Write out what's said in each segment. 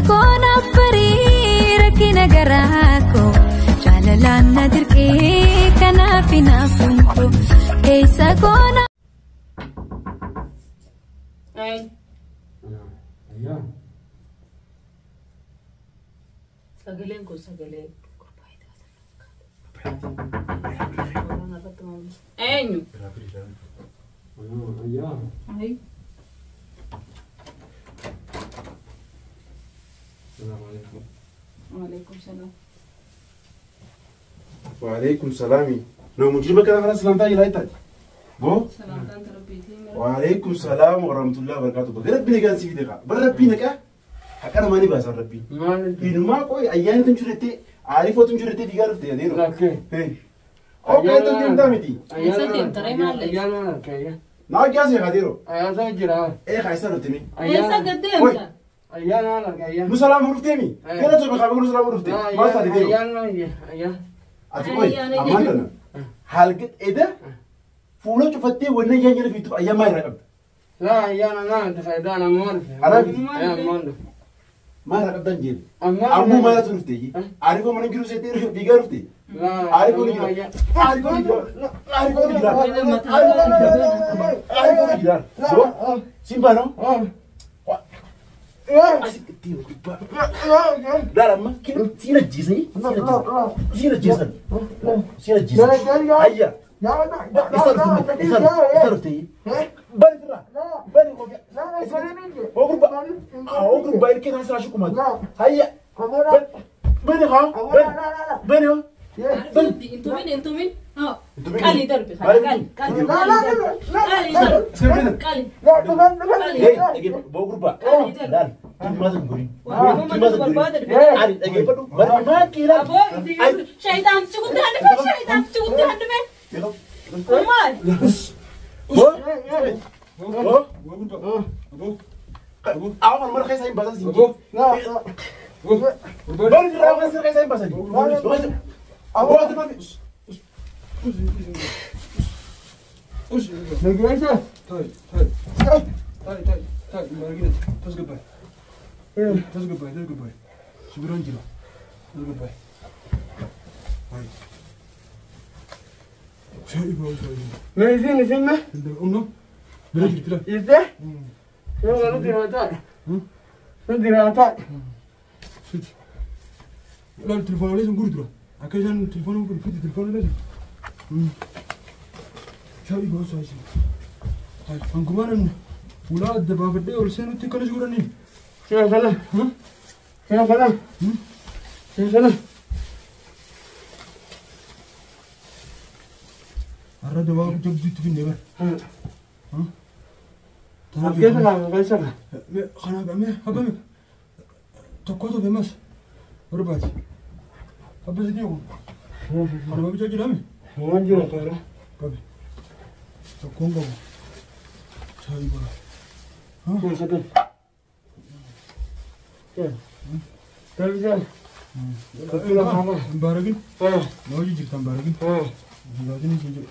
كون أفريرك نجراكو جاللان ندركي كنا في نافنكو كيسا كون أي أيام سجلين كو سجلين أينو أيام أي السلام عليكم وعليكم السلام وعليكم السلام لو مجربك أنا خلاص سلام تاجي لايتاج بو سلام تانت ربيتي وعليكم السلام ورحمة الله وبركاته بقرب بني قال سيدي قا بربي نكا حكنا ماني بس ربي إنه ما كوي أيام تنشرتي عارفه تنشرتي في قارف تيا ديرو أوكي هي أوكي تنتم تامتي أيام ترى ما عليك أيام كيا نا جاسي غاديرو أيام تجرا إيه خايسة رتمي أيام قدام أيام أنا أيام مسلام مرفتمي كنا تبغى خبر مسلام مرفتي ما تادي ديرو أيام أتقول أمانة حلقة إذا فولو شفتي ونا يجي في تو أيام ما يرقب لا أيام أنا تفيدا أنا مورف أنا أيام مورف ما يرقب دنجيل أما أمو ما تنفتي عارفه من جلوس يدير بيجرفتي لا عارفه نجرا عارفه نجرا عارفه نجرا عارفه نجرا لا سيمبانو أسيك تيو كبا لا ما كنا سينا جيسني سينا جيسن سينا جيسن هيا يسرتي بني ترى بني كوفيا أوغرب باير كده هسه أشوفكم هيا بني ها بني ها انتو مين ها قالي دربي قالي قالي بوغربا لا ما تقولي ما تقولي علي دقيقة بدو ما كيلا شيطان تقول ده عندك شيطان تقول ده عندك أمال أول مرة خيسين بس زين بني ترى خيسين بس زين أبو هذا ما في نجلسه طيب مارجريت تسقط باي شكرا جدا تسقط باي هاي شايف هو شايف نسمع أمنا برجع ترى إذا يلا ندير هاتاي لا التليفون لازم نقول ترى عشان التليفون ممكن يفيد التليفون لازم شايف هو شايف هاي أنكمان ولاد دبابة ده ولسانه تكلش قرني شنو فلا شنو فلا شنو فلا الرد دبابة جبت في النبر كيف لا غير خنا بعمل هبمك تقوته بمس رباط هبز ديو أنا ما بيجي لامي ما نجي طيرة بابي تقوم بابا شايف شنو شكل كيف تلفزيون مباركين ما يجي جبت مباركين جبتني سجى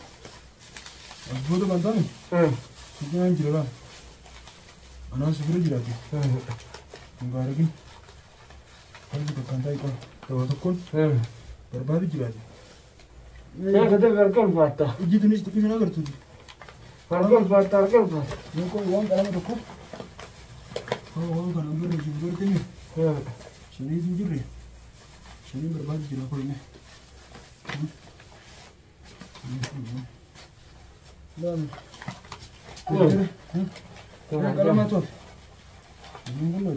أبغى ده بنتامي سجى عن جلال أنا سفر جلاتي مباركين هل بكان تاي كون تكون بربادي جلاتي يا كده بركان فاتا يجي تنيش تكين أنا قرطي بركان فاتا يمكن وان كلام تكون وان كلام غير جبر تاني شنو يجري شنو بربادي جلا كوينه لا لا كلام توف نقول له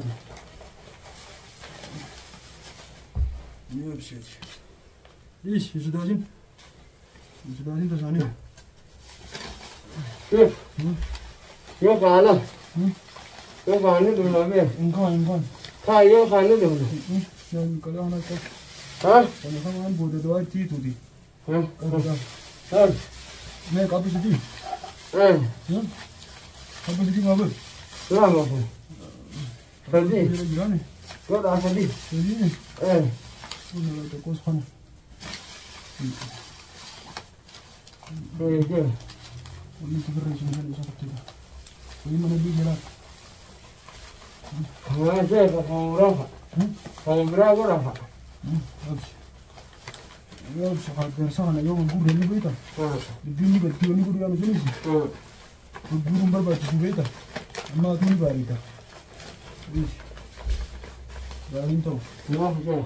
يبشر ليش يزدادين تساني يو قالا يو قاني دولابي إمكان كاي يو قاني دولابي يعني كلام أنا كذا ها أنا كمان بود دواء تي تودي ها ها मैं काफी सीधी हाँ काफी सीधी मालूम لا ما في سدي मेरे गिराने لا ده سدي सीधी है ايه वो तो कुछ खाना ايه كده वो तो फिर रेशन में ऐसा करते थे वही मैंने भी मिला ما شايف فورا Kamu berapa lah? Abis harga sana yang guru ni beta. Di berarti ni guru yang jenis. Guru berbaju si beta. Amma tu ni barita. Dah itu. Kenapa je?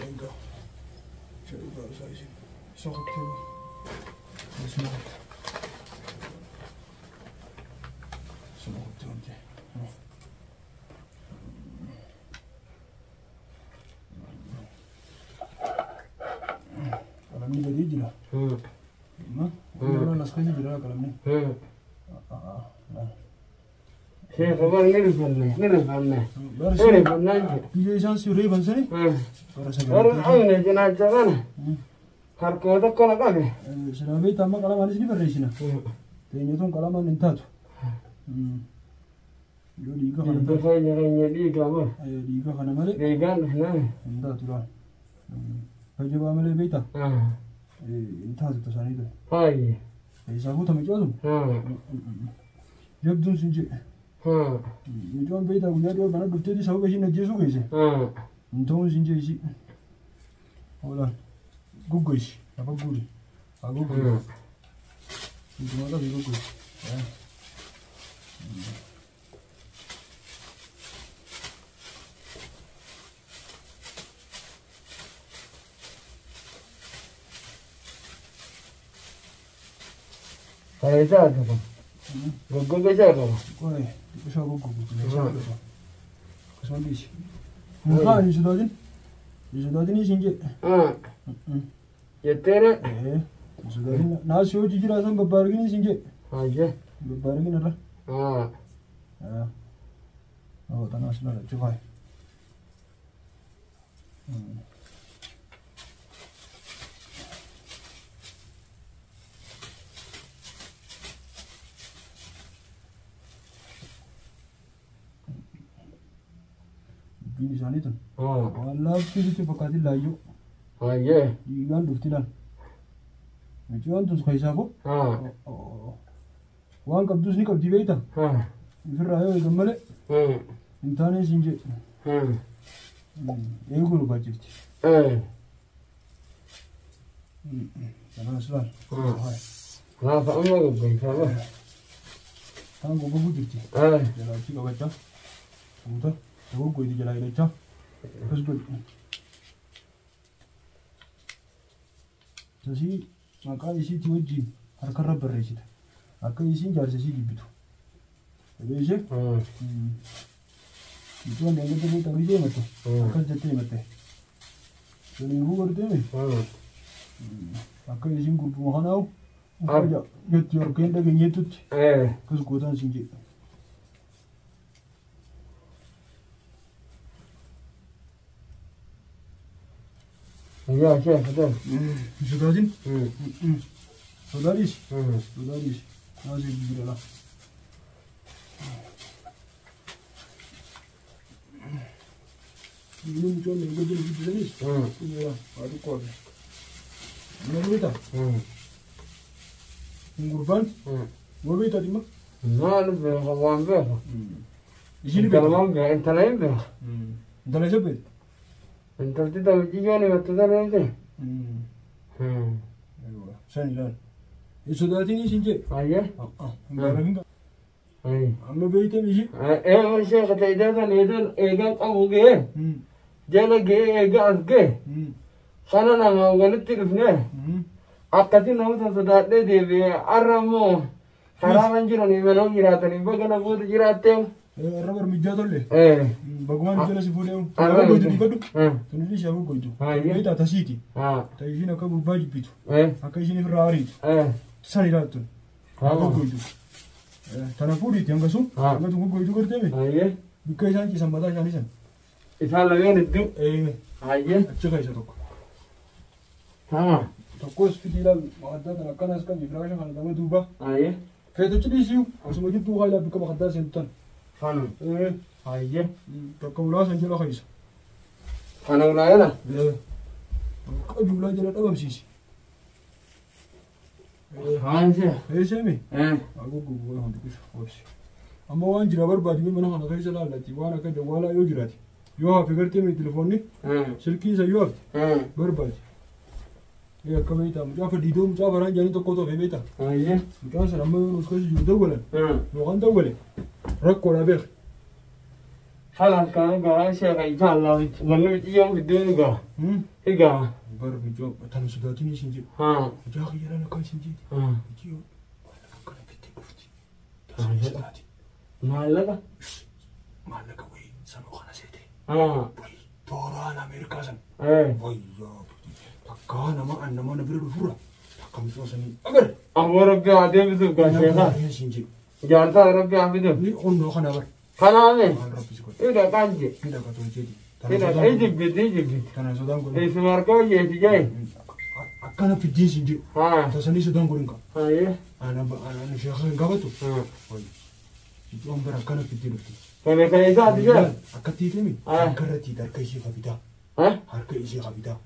Enggak. Cari baru saya sih. Sokot tu. Semua. Semua tu nanti. Kalau ni beri je lah. Mana nak sekali je lah kalau ni. Saya kabar ni rumah. Baru Ini sih. benar je. Dia jangan suri bangsa ni. Baru saya. Baru ini jenazah kan? Harga tu kau nak apa? Sudah beri tambah kalau manis ni beri sini. Tanya tu kalau mana entah tu. Yo liga kan. Itu saya jangan liga apa? Ayo liga kan mana? Liga mana? Entah tu lah. Kerja apa mana beri tak? Entah tu sana itu. Hai. Sahaja tu macam tu. Jab tu sini. Itu beri tak guna dia mana betul di sahaja sini jesu ke sih. Entah sini sih. Olah. Gugus. Apa guri? Aku guri. Itu mana tu gugus. Saya jatuh tu. Gugus jatuh. Kau ni, bisa gugus. Kesan di sini. Muka ni sudah ni. Sudah ni sini. Ya tera. Sudah ni. Nasi uji jira sang bebar gini sini. Aja. Bebar gini lah. Oh, tanah sudah cukai. Gini sana itu. Allah tu pakai layu. Aja. Ikan duftilan. Macam tu sukai sahaja. Wan kabdus ni kabdi beta. Ikhra ayo gamale. Intane sinje. Ego lu bajit. Jangan asal. Kenapa enggak gugus? Apa? Tangan gua bujit. Jalan sih kau baca. Sudah. Aku gua di jalan ini cah. Terus gua. Jadi maka isi tu jin. Harga rubber isi. Aku isi jar sesi gitu. Jadi sih. Itu yang kita tu tahu je mata. Akan jatuh mata. Jadi gua berarti ni. Aku isi gua bukan tahu. Aja. Jatuh orang kena gini tu. Terus gua tan sini. Ya, betul. Sudah sini. Sudah dis. Sudah dis. Nasi gila lah. Ini macam ni, gua jadi gitu dis. Ini lah, ada kau. Mana kita? Ngurban? Gua kita di mana? Mana berkawan ber? Di sini berkawan ber, entah lain ber. Entah lain siapa? Entah tidak juga ni betul tak nanti. Saya ni lah. Itu dah ini sini. Ayah. Enggak lagi enggak. Amma beri misi. Masih kata ida kan ida egan kamu ge. Jangan ge egan ge. Sana nama orang itu kena. Akati nama tu sudah ada di aramu. Saraman jiran ni mana jiratan ni bagai nak buat jiratan. Rubber mijat oleh. Bagaimana jelas ibu dia? Aku itu di kadu. Tulis siapa aku itu. Itu atas sini. Tapi sini aku berbaju itu. Aku sini Ferrari. Sani lah tu. Aku itu. Tanah puri tiang kasut. Aku tu aku itu kerja ni. Bukan sanci sampai dah sana. Isal lagi ni tu. Ayah. Cakap itu tu. Sama. Takut sekitar ada tanah kanas kan di Francia kan ada dua. Ayah. Fetu cili siu. Aku semua itu hal yang bukan makan sentuhan. Fanu. Ayah. Takkan ulas saja lah kais. Fanu lain lah. Kau jumlah jalan apa sih? Fanu sih. Semi. Aku gua hendak kus. amma waan jira barbaadu mana kana keessa laallatti waan akka dawwaalaa yoo jiraate yoo hafe gartee mee telefoonni silkii isa yoo hafte barbaade akka beektaa mucaa fadhiitoo mucaa baraan jaanii tokko ta'e beektaa mucaan sana amma yoo nuus keessa jiru dawwalan yookaan dawwale rakkoodhaa beeka. Haala kana garaa sheekha ijaalaa wanni xiyyoon gidduu egaa egaa bar mucaa tan sodaatiin isin jedhu mucaa kiyyaran akka isin jedhu mucaa akkana fittee dhufti taasisaa sodaati. maallaqa maallaqa wayii sanuu kana seete wayii tooraan Ameerikaa san wayyaa takkaa nama na bira dhufurra takka mucaa sanii agar ammoo rabbi haa deebisuuf gaa sheekha isin jedhu jaartaa rabbi haa fiduuf ni onnoo kana bar kanaame maal rabbisi godhe ida qanje ida ka tolcheeti ida ijibbiti kana sodaan godhe isuma harka hojjeeti jee akkana fiddii isin jedhu tasanii sodaan godhin qaba hayyee ana sheekha hin qabatu wayii Ijuan bara kana fitti dhufti. Kana kana isaati jira. Akkatti himi harkarratti harka ishee qabitaa. Harka ishee qabitaa.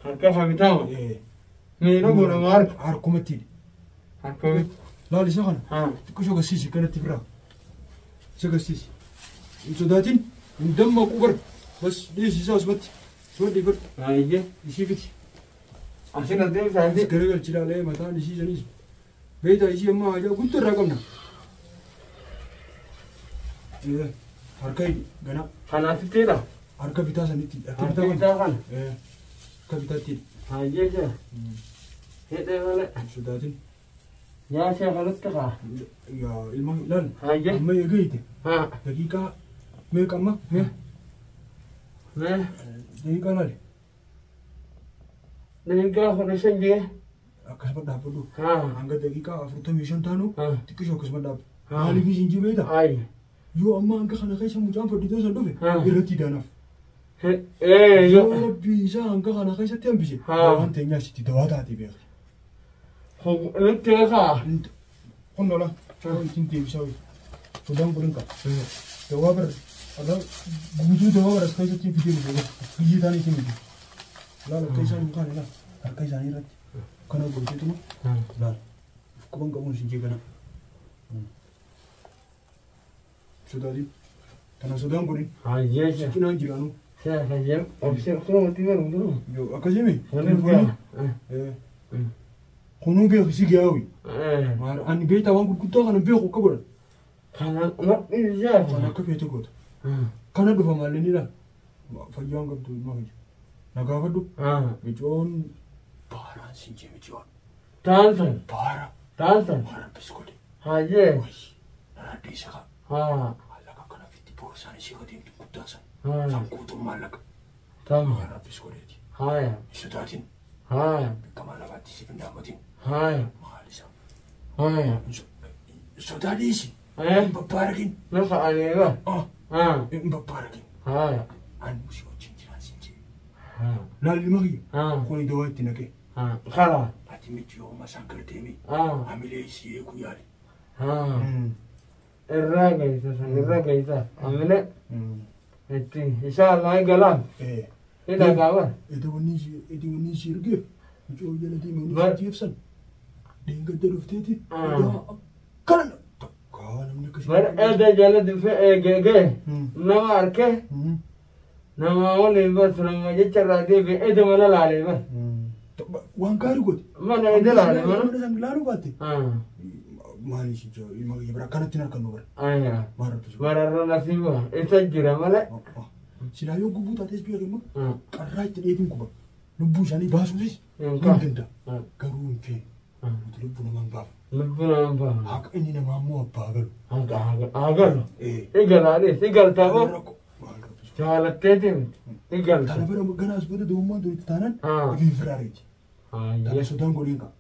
Harka qabitaa. Miidha godhama harka. Harkumatti. Harkumatti. Laali isa kana. Xiqqoo gasiisi kanatti biraa. Isa gasiisi. Hin sodaatin hin dammaqu bar. Bas dhiisi isaa asumatti. Sodhi bar. Hayyee. Ishii fiti. Asin adeemsaati. Garagalchi laalee mataan ishii sanis. Beektaa ishii amma ajaa guddaa irraa qabna. Harka gana. Kanaafittiidha. Harka bitaa sanitti. Harka bitaa kana. Harka bitaatti. Hayyee jira. Hidhee malee. Sodaatin. Yaa sheekhalutti kaa. Yaa ilma laal. Hayyee. Amma eegayte. Daqiiqaa meeqa amma? Daqiiqaa laali. Daqiiqaa 15 jee. Akkasuma dhaabbadhu. Hanga daqiiqaa 45 taanu xiqqishoo akkasuma dhaabbu. Maaliif isin jibeeta? Ayi. Yoo amma hanga kana keessa mucaan fadhiitoo san dhufe irratti daanaaf. Yoo Yoo rabbi isaa hanga kana keessatti hambise waan teenyaa sitti dawaa taate beeka. nutti eegaa. Qonnola ittiin deebisaa wayii. Sodaan godhin qaba. Dawaa bara guutuu dawaa bara keessatti fidee dhufe biyyi taanii ittiin miti. Laala akka isaan hin kaane laala harka isaanii irratti kana gootituma laala. Quban qabuun isin jeegana. Sodaatiin kana sodaan godhin. Hayyee jira. Cinaan jiraanu. Hayyee obsee kunuutti garuu. Yoo akkasimi. Kunuun beeka. Kunuun beeku si gaawi. Ani beektaa waan gurguddaa kana beeku akka godhan. Kana maddii ijaa. Kana akka feete goota. Kana dhufa maallee ni laala. Fayyaan qabdu ilma kiyya. Na gaafadhu. Micoon baaraan siin jee micoon. Taansan. Baara. Taansan. Baara biskooti. Hayyee. Naraadde isa qaba. Maallaqa kana fitti boorsaan ishee gadeemtu guddaa san. San guutuun maallaqa. Tama. Baara biskooleeti. Haaya. Sodaatiin. Haaya. Bakka maallaqaatti siif hin dhaabbatiin. Haaya. Maal isa? Haaya. Sodaa dhiisi. Hin babbaarakin. Lafa aneega. Hin babbaarakin. Haaya. Ani musii wajjin jiraan siin jee. Haaya. Laalli makiyya. Kuni dawaa itti naqee. Karaa. Ati miti yoo masaan garteemi. Hamilee isii eeguu yaali. Irraa geessa san irraa geessa. Amine. Itti inshallah galaan. Hidha gaaban. Edawanii isii ergeef. Mucoo jala deemanii isii jeefsan. Deengadda dhufteeti. Kana takkaa namni akkasii. Bara edda jala dhufe eegee nama harkee nama waliin bas nama jecha irraa deebi'e edda mana laalee bas. Waan gaarii godhe. Mana edda laalee mana. Mana san laaluu baatte. Maali si jaa ilma kiyya bira akkanatti harkan nu bara. Bararra nasiiba isa jira malee. Silaa yoo gubbuu taates biyya immoo qarraa itti dheetiin kuba. Lubbuu isaanii baasuusis hin danda'a. Garuu hin feene. Nuti lubbuu namaan baafa. Lubbuu namaan baafa. Haqa inni namaa immoo abbaa galu. Haa galu. Igalaanis igaltaa moo jaalatteetiin igalta. Tana bara ganaas booda doommaan duritti taanaan ofiin firaareeti. Tana sodaan godheen qaba.